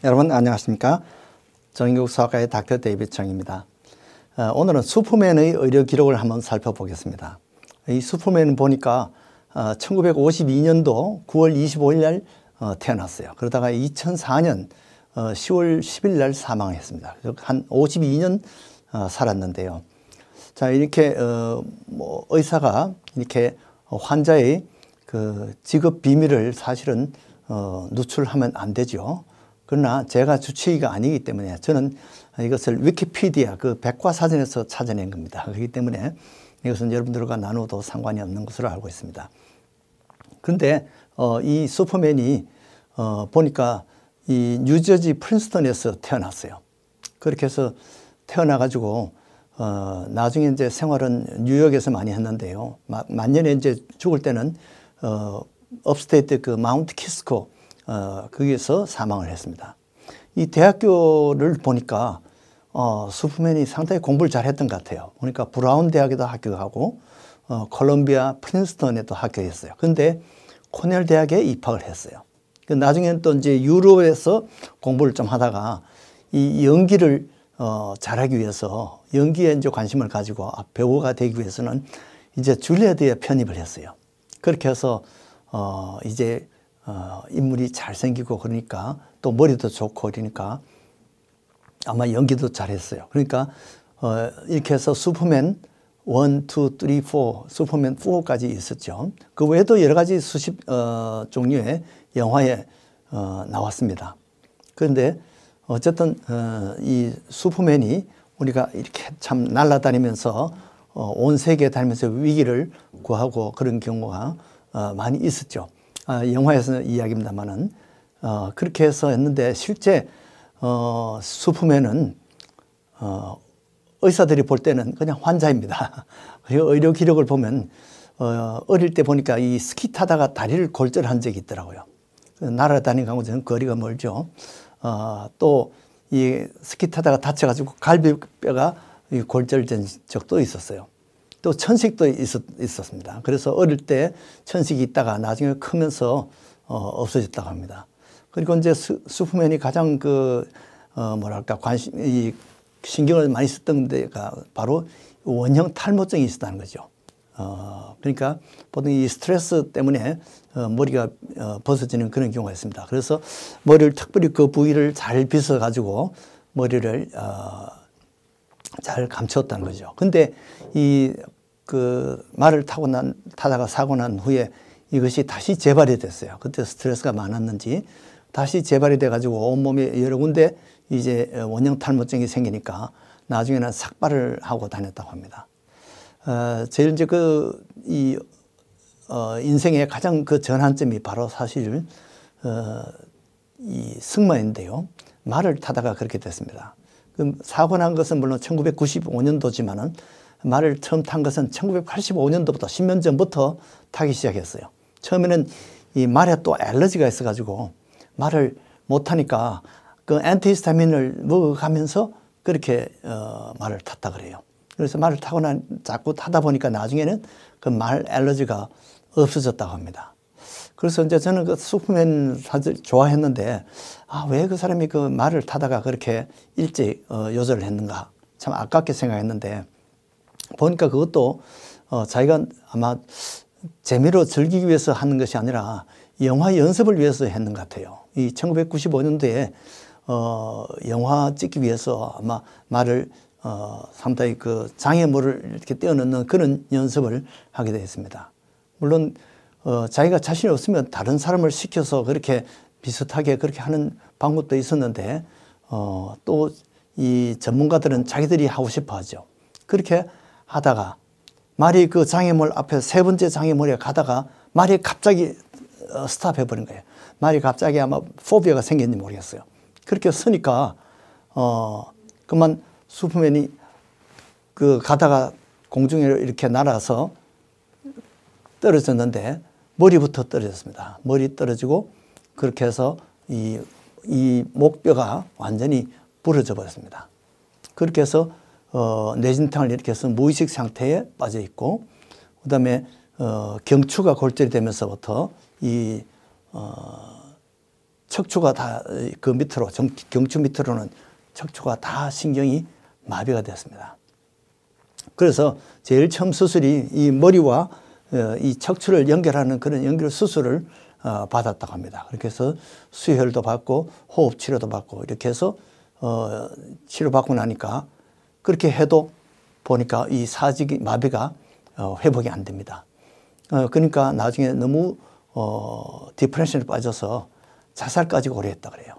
여러분 안녕하십니까? 정인국수학과의 닥터 데이비드 정입니다. 오늘은 슈퍼맨의 의료 기록을 한번 살펴보겠습니다. 이 슈퍼맨은 보니까 1952년도 9월 25일 날 태어났어요. 그러다가 2004년 10월 10일 날 사망했습니다. 한 52년 살았는데요. 자, 이렇게 의사가 이렇게 환자의 그 직업 비밀을 사실은 누출하면 안 되죠. 그러나 제가 주치의가 아니기 때문에 저는 이것을 위키피디아 그 백과사전에서 찾아낸 겁니다. 그렇기 때문에 이것은 여러분들과 나눠도 상관이 없는 것으로 알고 있습니다. 그런데 이 슈퍼맨이 보니까 이 뉴저지 프린스턴에서 태어났어요. 그렇게 해서 태어나가지고 나중에 이제 생활은 뉴욕에서 많이 했는데요. 만년에 이제 죽을 때는 업스테이트 그 마운트 키스코 거기에서 사망을 했습니다. 이 대학교를 보니까 슈퍼맨이 상당히 공부를 잘했던 것 같아요. 그러니까 브라운 대학에도 합격하고 콜롬비아 프린스턴에도 합격했어요. 그런데 코넬 대학에 입학을 했어요. 나중에는 또 이제 유럽에서 공부를 좀 하다가 이 연기를 잘하기 위해서 연기에 이제 관심을 가지고 배우가 되기 위해서는 이제 줄리아드에 편입을 했어요. 그렇게 해서 이제 인물이 잘생기고 그러니까 또 머리도 좋고 그러니까 아마 연기도 잘했어요. 그러니까 이렇게 해서 슈퍼맨 1, 2, 3, 4 슈퍼맨 4까지 있었죠. 그 외에도 여러 가지 수십 종류의 영화에 나왔습니다. 그런데 어쨌든 이 슈퍼맨이 우리가 이렇게 참 날아다니면서 온 세계에 다니면서 위기를 구하고 그런 경우가 많이 있었죠. 영화에서 이야기입니다만은 그렇게 해서 했는데 실제 슈퍼맨은 의사들이 볼 때는 그냥 환자입니다. 그리고 의료 기록을 보면 어릴 때 보니까 이 스키 타다가 다리를 골절한 적이 있더라고요. 날아다니고 저는 거리가 멀죠. 또 이 스키 타다가 다쳐가지고 갈비뼈가 골절된 적도 있었어요. 또 천식도 있었습니다. 그래서 어릴 때 천식이 있다가 나중에 크면서 없어졌다고 합니다. 그리고 이제 슈퍼맨이 가장 뭐랄까 이 신경을 많이 썼던 데가 바로 원형 탈모증이 있었다는 거죠. 그러니까 보통 이 스트레스 때문에 머리가 벗어지는 그런 경우가 있습니다. 그래서 머리를 특별히 그 부위를 잘 빗어 가지고 머리를 잘 감췄다는 거죠. 근데 말을 타다가 사고 난 후에 이것이 다시 재발이 됐어요. 그때 스트레스가 많았는지 다시 재발이 돼가지고 온몸에 여러 군데 이제 원형 탈모증이 생기니까 나중에는 삭발을 하고 다녔다고 합니다. 제일 이제 인생의 가장 그 전환점이 바로 사실 이 승마인데요. 말을 타다가 그렇게 됐습니다. 사고 난 것은 물론 1995년도지만은 말을 처음 탄 것은 1985년도부터 10년 전부터 타기 시작했어요. 처음에는 이 말에 또 알러지가 있어가지고 말을 못하니까 그 엔티히스타민을 먹어가면서 그렇게 말을 탔다 그래요. 그래서 말을 타고 자꾸 타다 보니까 나중에는 그 말 알러지가 없어졌다고 합니다. 그래서 이제 저는 그 슈퍼맨 사실 좋아했는데 왜 그 사람이 그 말을 타다가 그렇게 일찍 요절을 했는가 참 아깝게 생각했는데 보니까 그것도 자기가 아마 재미로 즐기기 위해서 하는 것이 아니라 영화 연습을 위해서 했는 것 같아요. 이 1995년도에 영화 찍기 위해서 아마 말을 상당히 그 장애물을 이렇게 떼어넣는 그런 연습을 하게 되었습니다. 물론 자기가 자신이 없으면 다른 사람을 시켜서 그렇게 비슷하게 그렇게 하는 방법도 있었는데 또 이 전문가들은 자기들이 하고 싶어 하죠. 그렇게 하다가 말이 그 장애물 앞에 세 번째 장애물에 가다가 말이 갑자기 스탑해버린 거예요. 말이 갑자기 아마 포비아가 생겼는지 모르겠어요. 그렇게 서니까 그만 슈퍼맨이 가다가 공중에 이렇게 날아서 떨어졌는데 머리부터 떨어졌습니다. 머리 떨어지고 그렇게 해서 이 목뼈가 완전히 부러져 버렸습니다. 그렇게 해서 뇌진탕을 이렇게 해서 무의식 상태에 빠져 있고 그다음에 경추가 골절이 되면서부터 이 척추가 다 그 밑으로 경추 밑으로는 척추가 다 신경이 마비가 됐습니다. 그래서 제일 처음 수술이 이 머리와 이 척추를 연결하는 그런 연결 수술을 받았다고 합니다. 그렇게 해서 수혈도 받고 호흡 치료도 받고 이렇게 해서 치료받고 나니까 그렇게 해도 보니까 이 사직이 마비가 회복이 안 됩니다. 그러니까 나중에 너무 디프레션에 빠져서 자살까지 고려했다 그래요.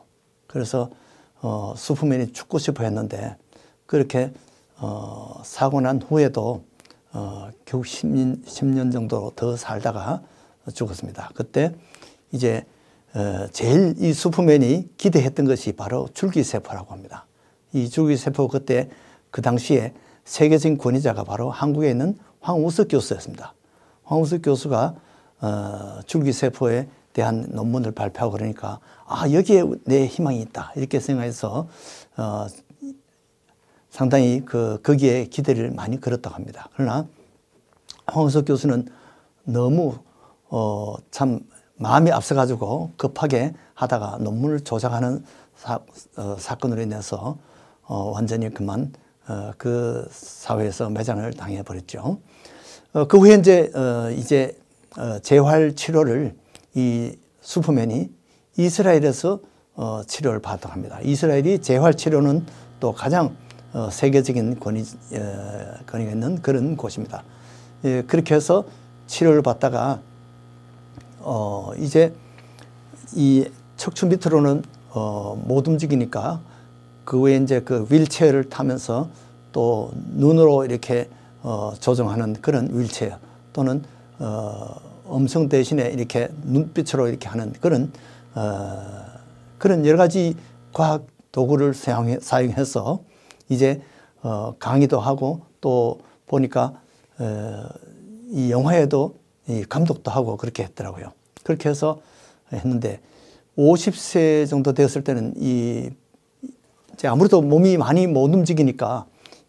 그래서 슈퍼맨이 죽고 싶어 했는데 그렇게 사고 난 후에도 결국 10년 정도 더 살다가 죽었습니다. 그때 이제 제일 이 슈퍼맨이 기대했던 것이 바로 줄기세포라고 합니다. 이 줄기세포 그때 그 당시에 세계적인 권위자가 바로 한국에 있는 황우석 교수였습니다. 황우석 교수가 줄기세포에 대한 논문을 발표하고 그러니까 여기에 내 희망이 있다 이렇게 생각해서 상당히 거기에 기대를 많이 걸었다고 합니다. 그러나 황우석 교수는 너무 참 마음이 앞서가지고 급하게 하다가 논문을 조작하는 사건으로 인해서 완전히 그만 그 사회에서 매장을 당해버렸죠. 그 후에 이제 재활 치료를 이 슈퍼맨이 이스라엘에서 치료를 받았다고 합니다. 이스라엘이 재활 치료는 또 가장 세계적인 권위가 있는 그런 곳입니다. 그렇게 해서 치료를 받다가 이제 이 척추 밑으로는 못 움직이니까 그 후에 이제 그 휠체어를 타면서 또 눈으로 이렇게 조정하는 그런 휠체어 또는 음성 대신에 이렇게 눈빛으로 이렇게 하는 그런 여러 가지 과학 도구를 사용해서 이제 강의도 하고 또 보니까 이 영화에도 이 감독도 하고 그렇게 했더라고요. 그렇게 해서 했는데 50세 정도 되었을 때는 이제 아무래도 몸이 많이 못 움직이니까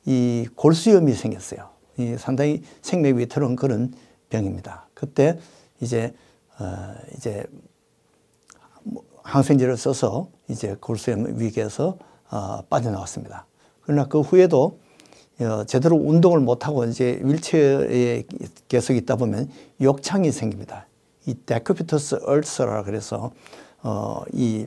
이 골수염이 생겼어요. 이 상당히 생명이 위태로운 그런 병입니다. 그때 이제 항생제를 써서 이제 골수염 위기에서 빠져나왔습니다. 그러나 그 후에도 제대로 운동을 못하고 이제 휠체어에 계속 있다 보면 욕창이 생깁니다. 이 데큐비터스 얼서라 그래서 이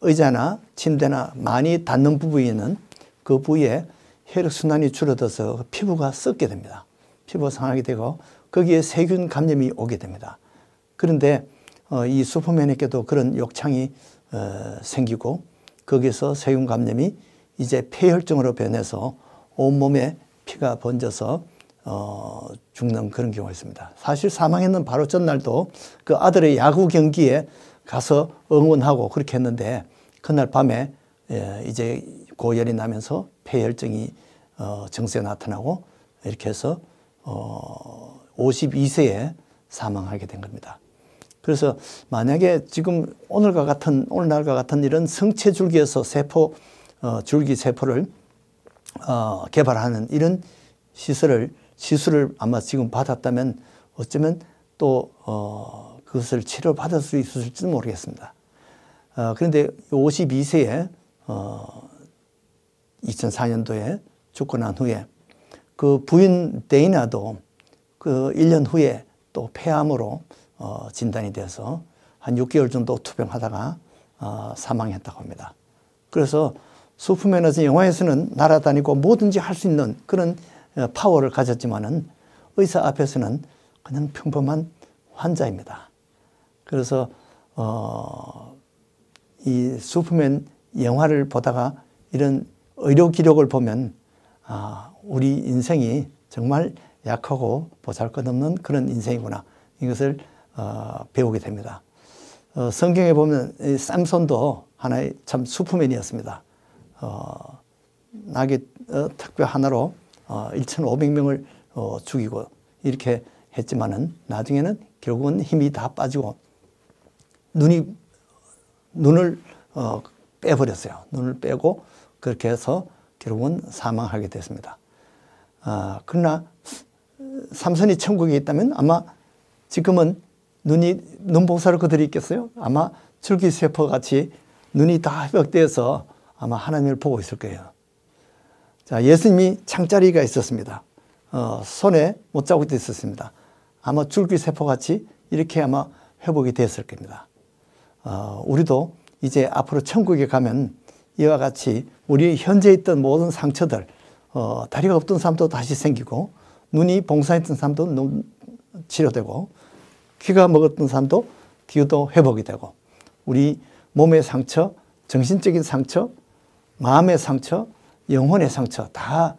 의자나 침대나 많이 닿는 부위에 있는 그 부위에 혈액순환이 줄어들어서 피부가 썩게 됩니다. 피부가 상하게 되고 거기에 세균 감염이 오게 됩니다. 그런데 이 슈퍼맨에게도 그런 욕창이 생기고 거기서 세균 감염이 이제 폐혈증으로 변해서 온몸에 피가 번져서 죽는 그런 경우가 있습니다. 사실 사망했는 바로 전날도 그 아들의 야구 경기에 가서 응원하고 그렇게 했는데 그날 밤에 이제 고열이 나면서 폐혈증이 증세가 나타나고 이렇게 해서 52세에 사망하게 된 겁니다. 그래서 만약에 지금 오늘날과 같은 이런 성체줄기에서 줄기세포를 개발하는 이런 시술을 아마 지금 받았다면 어쩌면 또 그것을 치료받을 수 있을지도 모르겠습니다. 그런데 52세에 2004년도에 죽고 난 후에 그 부인 데이나도 그 1년 후에 또 폐암으로 진단이 돼서 한 6개월 정도 투병하다가 사망했다고 합니다. 그래서 슈퍼맨에서 영화에서는 날아다니고 뭐든지 할 수 있는 그런 파워를 가졌지만은 의사 앞에서는 그냥 평범한 환자입니다. 그래서 이 슈퍼맨 영화를 보다가 이런 의료 기록을 보면 우리 인생이 정말 약하고 보잘것없는 그런 인생이구나 이것을 배우게 됩니다. 성경에 보면 쌈손도 하나의 참 슈퍼맨이었습니다. 나귀 특별 하나로 1,500명을 죽이고 이렇게 했지만은 나중에는 결국은 힘이 다 빠지고 눈을 빼버렸어요. 눈을 빼고 그렇게 해서 결국은 사망하게 됐습니다. 그러나 삼손이 천국에 있다면 아마 지금은 눈 봉사를 그들이 있겠어요? 아마 줄기세포 같이 눈이 다 회복되어서 아마 하나님을 보고 있을 거예요. 자, 예수님이 창자리가 있었습니다. 손에 못자국도 있었습니다. 아마 줄기세포 같이 이렇게 아마 회복이 됐을 겁니다. 우리도 이제 앞으로 천국에 가면 이와 같이 우리 현재 있던 모든 상처들, 다리가 없던 사람도 다시 생기고, 눈이 봉사했던 사람도 눈 치료되고, 귀가 먹었던 사람도 귀도 회복이 되고, 우리 몸의 상처, 정신적인 상처, 마음의 상처, 영혼의 상처 다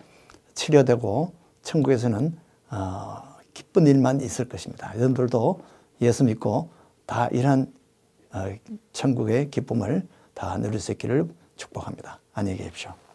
치료되고 천국에서는 기쁜 일만 있을 것입니다. 여러분들도 예수 믿고 다 이러한 천국의 기쁨을 다 누릴 수 있기를 축복합니다. 안녕히 계십시오.